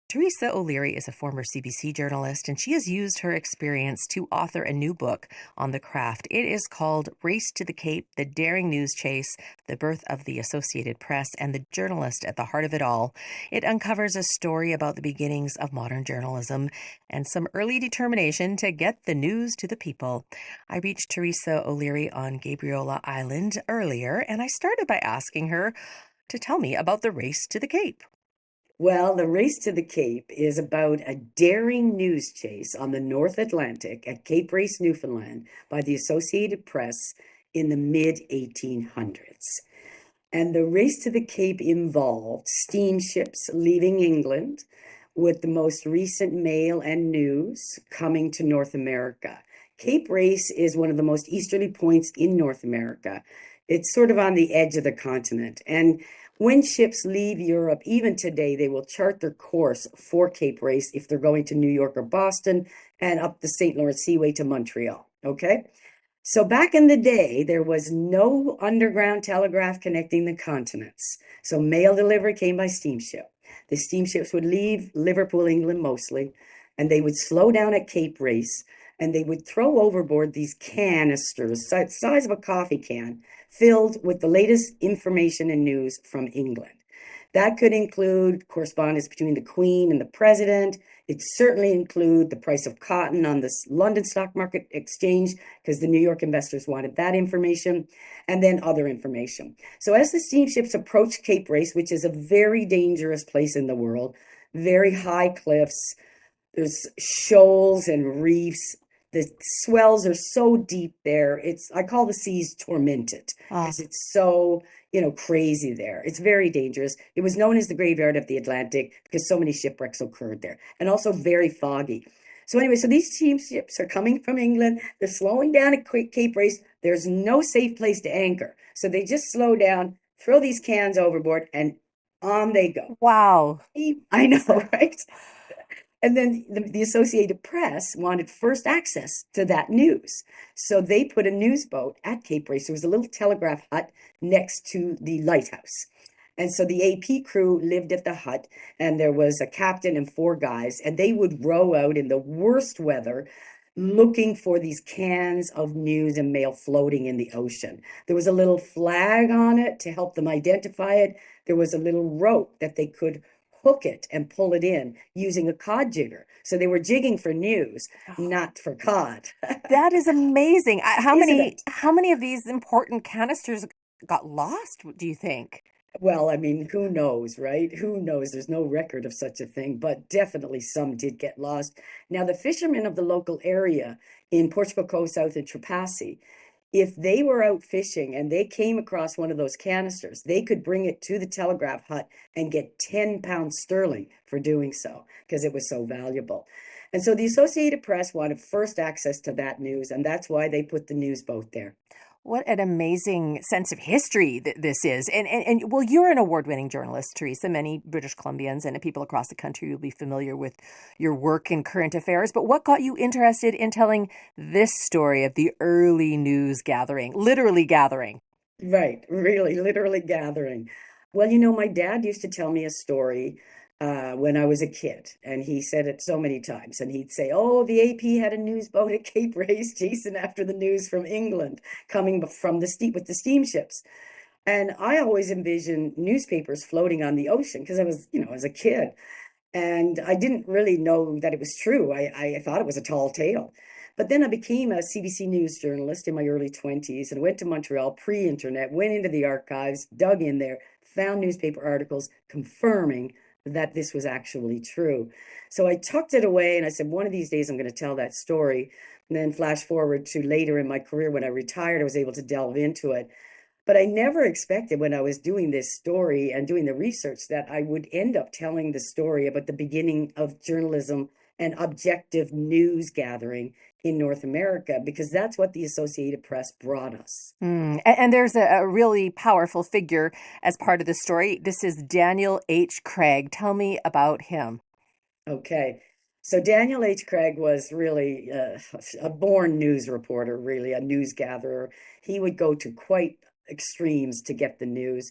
Theresa O'Leary is a former CBC journalist, and she has used her experience to author a new book on the craft. It is called Race to the Cape, The Daring News Chase, The Birth of the Associated Press, and the Journalist at the Heart of It All. It uncovers a story about the beginnings of modern journalism and some early determination to get the news to the people. I reached Theresa O'Leary on Lyell Island earlier, and I started by asking her to tell me about the Race to the Cape. Well, the Race to the Cape is about a daring news chase on the North Atlantic at Cape Race, Newfoundland, by the Associated Press in the mid-1800s. And the Race to the Cape involved steamships leaving England with the most recent mail and news coming to North America. Cape Race is one of the most easterly points in North America. It's sort of on the edge of the continent. And when ships leave Europe, even today, they will chart their course for Cape Race if they're going to New York or Boston and up the St. Lawrence Seaway to Montreal, okay? So back in the day, there was no underground telegraph connecting the continents. So mail delivery came by steamship. The steamships would leave Liverpool, England mostly, and they would slow down at Cape Race, and they would throw overboard these canisters, size of a coffee can, filled with the latest information and news from England. That could include correspondence between the Queen and the President. It certainly include the price of cotton on the London Stock Market Exchange, because the New York investors wanted that information, and then other information. So as the steamships approached Cape Race, which is a very dangerous place in the world, very high cliffs, there's shoals and reefs. The swells are so deep there. I call the seas tormented because it's so, crazy there. It's very dangerous. It was known as the graveyard of the Atlantic because so many shipwrecks occurred there, and also very foggy. So anyway, so these steamships are coming from England. They're slowing down at Cape Race. There's no safe place to anchor. So they just slow down, throw these cans overboard, and on they go. Wow. I know, right? And then the Associated Press wanted first access to that news. So they put a news boat at Cape Race. There was a little telegraph hut next to the lighthouse. And so the AP crew lived at the hut, and there was a captain and 4 guys, and they would row out in the worst weather looking for these cans of news and mail floating in the ocean. There was a little flag on it to help them identify it. There was a little rope that they could hook it and pull it in using a cod jigger. So they were jigging for news, not for cod. That is amazing. How Isn't it? how many of these important canisters got lost, do you think? Well, I mean, who knows, right? Who knows? There's no record of such a thing, but definitely some did get lost. Now, the fishermen of the local area in Portugal Cove South and Trepassey, if they were out fishing and they came across one of those canisters, they could bring it to the telegraph hut and get 10 pounds sterling for doing so because it was so valuable. And so the Associated Press wanted first access to that news, and that's why they put the news boat there. What an amazing sense of history this is. And well, you're an award-winning journalist, Theresa. Many British Columbians and people across the country will be familiar with your work in current affairs. But what got you interested in telling this story of the early news gathering, literally gathering? Right, really, literally gathering. Well, my dad used to tell me a story when I was a kid, and he said it so many times. And he'd say, "Oh, the AP had a news boat at Cape Race chasing after the news from England, coming from with the steamships." And I always envisioned newspapers floating on the ocean because I was, as a kid, and I didn't really know that it was true. I thought it was a tall tale. But then I became a CBC News journalist in my early 20s and went to Montreal pre-internet, went into the archives, dug in there, found newspaper articles confirming that this was actually true. So I tucked it away and I said, one of these days I'm going to tell that story. And then flash forward to later in my career when I retired, I was able to delve into it. But I never expected when I was doing this story and doing the research that I would end up telling the story about the beginning of journalism and objective news gathering in North America, because that's what the Associated Press brought us. And there's a really powerful figure as part of the story. This is Daniel H. Craig. Tell me about him. Okay. So Daniel H. Craig was really a born news reporter, really a news gatherer. He would go to quite extremes to get the news.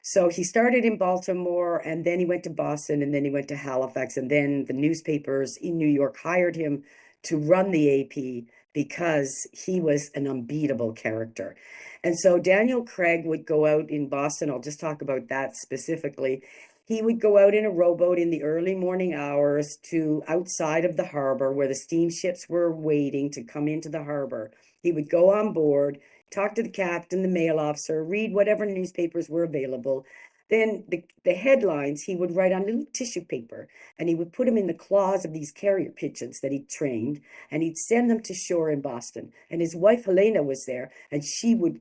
So he started in Baltimore, and then he went to Boston, and then he went to Halifax, and then the newspapers in New York hired him to run the AP because he was an unbeatable character. And so Daniel Craig would go out in Boston. I'll just talk about that specifically. He would go out in a rowboat in the early morning hours to outside of the harbor where the steamships were waiting to come into the harbor. He would go on board, talk to the captain, the mail officer, read whatever newspapers were available. Then the headlines he would write on little tissue paper, and he would put them in the claws of these carrier pigeons that he trained, and he'd send them to shore in Boston. And his wife Helena was there, and she would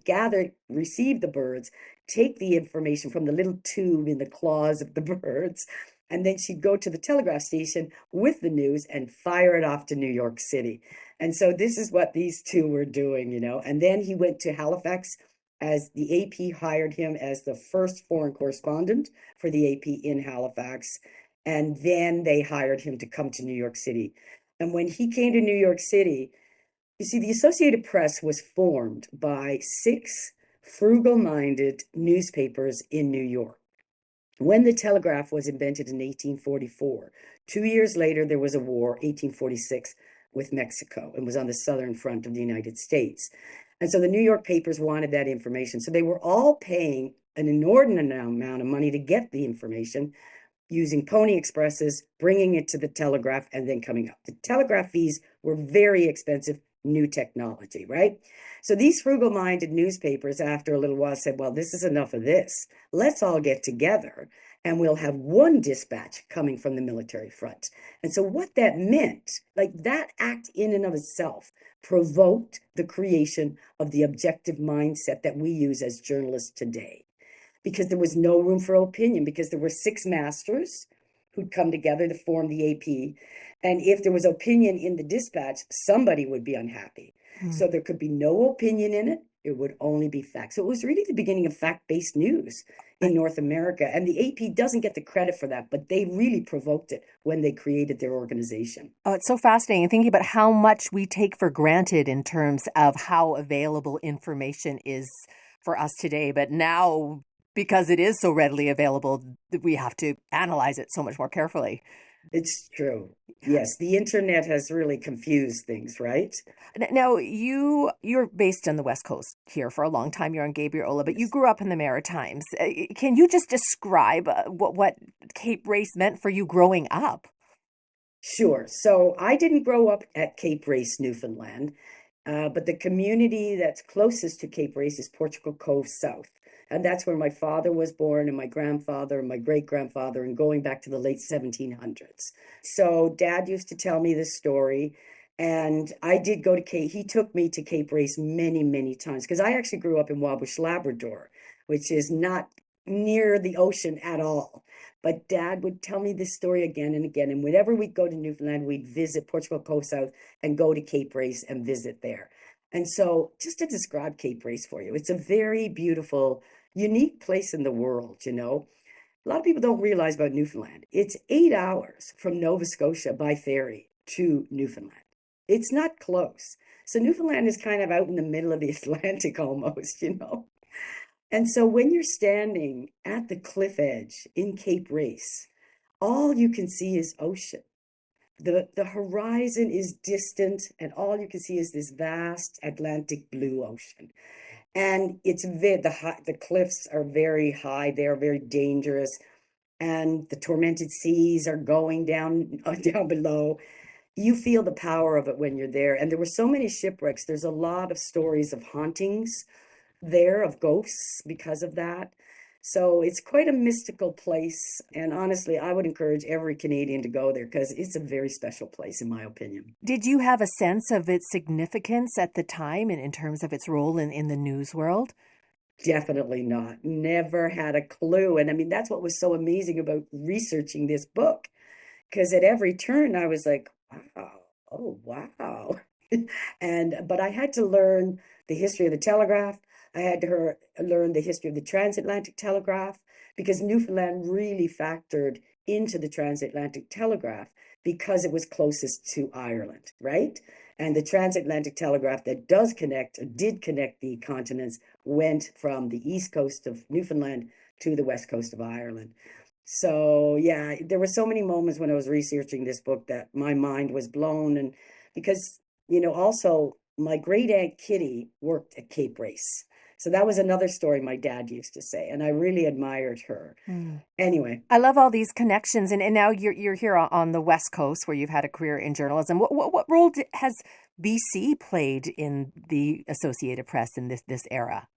receive the birds, take the information from the little tube in the claws of the birds, and then she'd go to the telegraph station with the news and fire it off to New York City. And so this is what these two were doing, And then he went to Halifax, as the AP hired him as the first foreign correspondent for the AP in Halifax. And then they hired him to come to New York City. And when he came to New York City, you see, the Associated Press was formed by 6 frugal-minded newspapers in New York. When the telegraph was invented in 1844, 2 years later, there was a war, 1846, with Mexico, and was on the southern front of the United States. And so the New York papers wanted that information. So they were all paying an inordinate amount of money to get the information, using Pony Expresses, bringing it to the telegraph, and then coming up. The telegraph fees were very expensive, new technology, right? So these frugal-minded newspapers, after a little while, said, well, this is enough of this. Let's all get together, and we'll have one dispatch coming from the military front. And so what that meant, like that act in and of itself, provoked the creation of the objective mindset that we use as journalists today. Because there was no room for opinion, because there were 6 masters who'd come together to form the AP. And if there was opinion in the dispatch, somebody would be unhappy. So there could be no opinion in it. It would only be facts. So it was really the beginning of fact-based news in North America. And the AP doesn't get the credit for that, but they really provoked it when they created their organization. Oh, it's so fascinating thinking about how much we take for granted in terms of how available information is for us today. But now, because it is so readily available, we have to analyze it so much more carefully. It's true. Yes, the internet has really confused things, right? Now, you're based on the West Coast here for a long time. You're on Gabriola, but you grew up in the Maritimes. Can you just describe what Cape Race meant for you growing up? Sure. So I didn't grow up at Cape Race, Newfoundland, but the community that's closest to Cape Race is Portugal Cove South. And that's where my father was born, and my grandfather and my great-grandfather, and going back to the late 1700s. So Dad used to tell me this story, and I did go to Cape. He took me to Cape Race many, many times, because I actually grew up in Wabush, Labrador, which is not near the ocean at all. But Dad would tell me this story again and again. And whenever we'd go to Newfoundland, we'd visit Portugal Cove South and go to Cape Race and visit there. And so just to describe Cape Race for you, it's a very beautiful, unique place in the world, A lot of people don't realize about Newfoundland. It's 8 hours from Nova Scotia by ferry to Newfoundland. It's not close. So Newfoundland is kind of out in the middle of the Atlantic almost, And so when you're standing at the cliff edge in Cape Race, all you can see is ocean. The horizon is distant, and all you can see is this vast Atlantic blue ocean. And the cliffs are very high. They are very dangerous, and the tormented seas are going down below. You feel the power of it when you're there. And there were so many shipwrecks. There's a lot of stories of hauntings there, of ghosts because of that. So it's quite a mystical place. And honestly, I would encourage every Canadian to go there because it's a very special place, in my opinion. Did you have a sense of its significance at the time in terms of its role in the news world? Definitely not. Never had a clue. And I mean, that's what was so amazing about researching this book. Because at every turn, I was like, wow, oh, wow. But I had to learn the history of the telegraph. I had to learn the history of the transatlantic telegraph, because Newfoundland really factored into the transatlantic telegraph because it was closest to Ireland, right? And the transatlantic telegraph that did connect the continents went from the east coast of Newfoundland to the west coast of Ireland. So yeah, there were so many moments when I was researching this book that my mind was blown. And because, also my great aunt Kitty worked at Cape Race. So that was another story my dad used to say, and I really admired her. Mm. Anyway, I love all these connections, and now you're here on the West Coast where you've had a career in journalism. What role has BC played in the Associated Press in this era?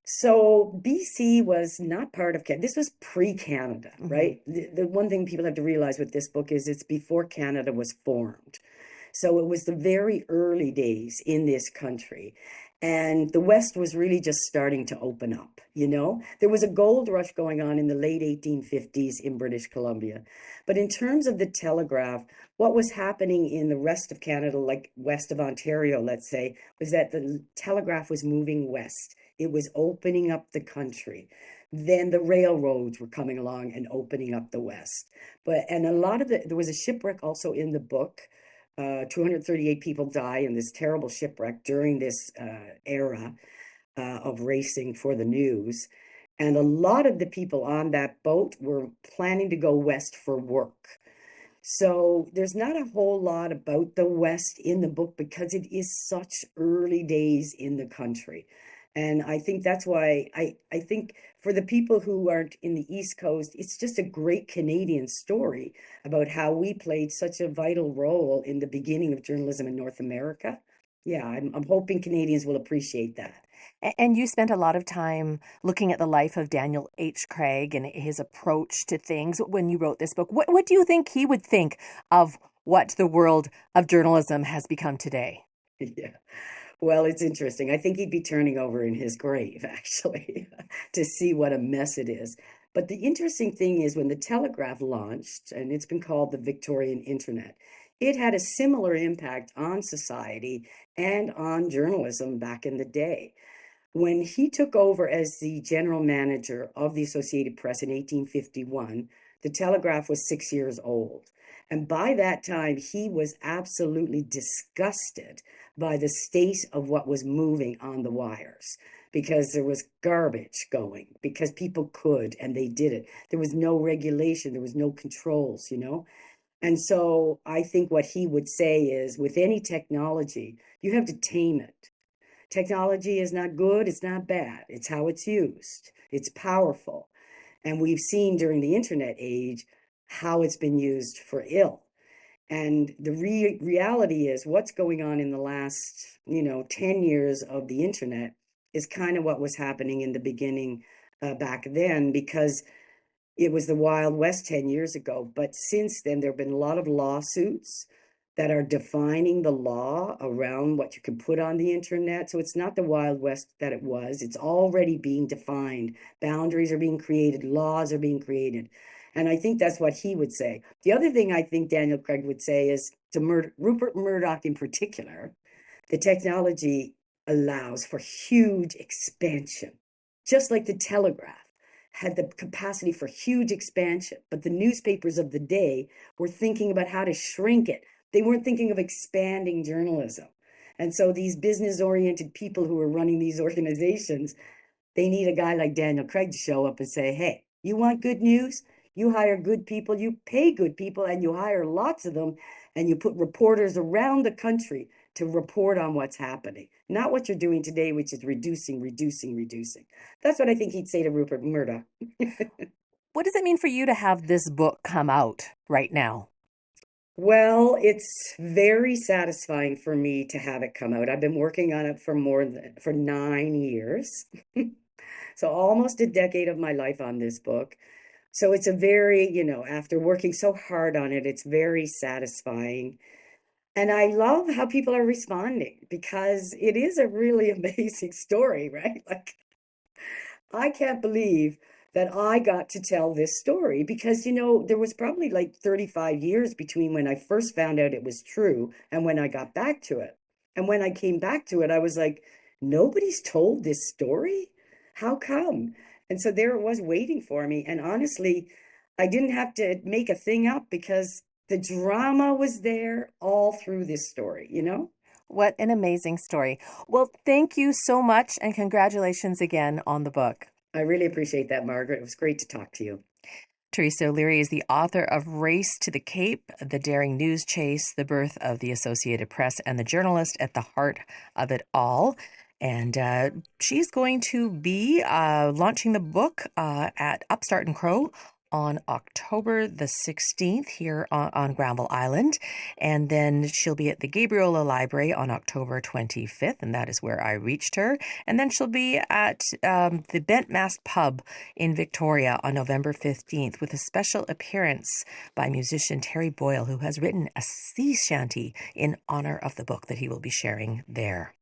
so BC was not part of Canada. This was pre-Canada, Mm-hmm. right? The one thing people have to realize with this book is it's before Canada was formed. So it was the very early days in this country. And the West was really just starting to open up, There was a gold rush going on in the late 1850s in British Columbia. But in terms of the telegraph, what was happening in the rest of Canada, like west of Ontario, let's say, was that the telegraph was moving west. It was opening up the country. Then the railroads were coming along and opening up the West. And a lot of there was a shipwreck also in the book. 238 people die in this terrible shipwreck during this era of racing for the news. And a lot of the people on that boat were planning to go west for work. So there's not a whole lot about the West in the book because it is such early days in the country. And I think that's why I think for the people who aren't in the East Coast, it's just a great Canadian story about how we played such a vital role in the beginning of journalism in North America. Yeah, I'm hoping Canadians will appreciate that. And you spent a lot of time looking at the life of Daniel H. Craig and his approach to things when you wrote this book. What do you think he would think of what the world of journalism has become today? Yeah. Well, it's interesting. I think he'd be turning over in his grave, actually, to see what a mess it is. But the interesting thing is when the telegraph launched, and it's been called the Victorian Internet, it had a similar impact on society and on journalism back in the day. When he took over as the general manager of the Associated Press in 1851, the telegraph was 6 years old. And by that time, he was absolutely disgusted by the state of what was moving on the wires because there was garbage going, because people could and they did it. There was no regulation, there was no controls. And so I think what he would say is with any technology, you have to tame it. Technology is not good, it's not bad, it's how it's used. It's powerful. And we've seen during the internet age how it's been used for ill. And the reality is what's going on in the last, 10 years of the internet is kind of what was happening in the beginning back then, because it was the Wild West 10 years ago. But since then, there have been a lot of lawsuits that are defining the law around what you can put on the internet. So it's not the Wild West that it was. It's already being defined. Boundaries are being created, laws are being created. And I think that's what he would say. The other thing I think Daniel Craig would say is to Rupert Murdoch in particular, the technology allows for huge expansion, just like the telegraph had the capacity for huge expansion. But the newspapers of the day were thinking about how to shrink it. They weren't thinking of expanding journalism. And so these business-oriented people who are running these organizations, they need a guy like Daniel Craig to show up and say, hey, you want good news? You hire good people, you pay good people, and you hire lots of them, and you put reporters around the country to report on what's happening. Not what you're doing today, which is reducing, reducing, reducing. That's what I think he'd say to Rupert Murdoch. What does it mean for you to have this book come out right now? Well, it's very satisfying for me to have it come out. I've been working on it for 9 years. So almost a decade of my life on this book. So it's a very, after working so hard on it, it's very satisfying. And I love how people are responding because it is a really amazing story, right? Like, I can't believe that I got to tell this story because, there was probably like 35 years between when I first found out it was true and when I got back to it. And when I came back to it, I was like, nobody's told this story? How come? And so there it was waiting for me. And honestly, I didn't have to make a thing up because the drama was there all through this story? What an amazing story. Well, thank you so much and congratulations again on the book. I really appreciate that, Margaret. It was great to talk to you. Theresa O'Leary is the author of Race to the Cape, The Daring News Chase, The Birth of the Associated Press, and the journalist at the heart of it all. And she's going to be launching the book at Upstart and Crow on October the 16th here on Granville Island. And then she'll be at the Gabriola Library on October 25th, and that is where I reached her. And then she'll be at the Bent Mast Pub in Victoria on November 15th with a special appearance by musician Terry Boyle, who has written a sea shanty in honor of the book that he will be sharing there.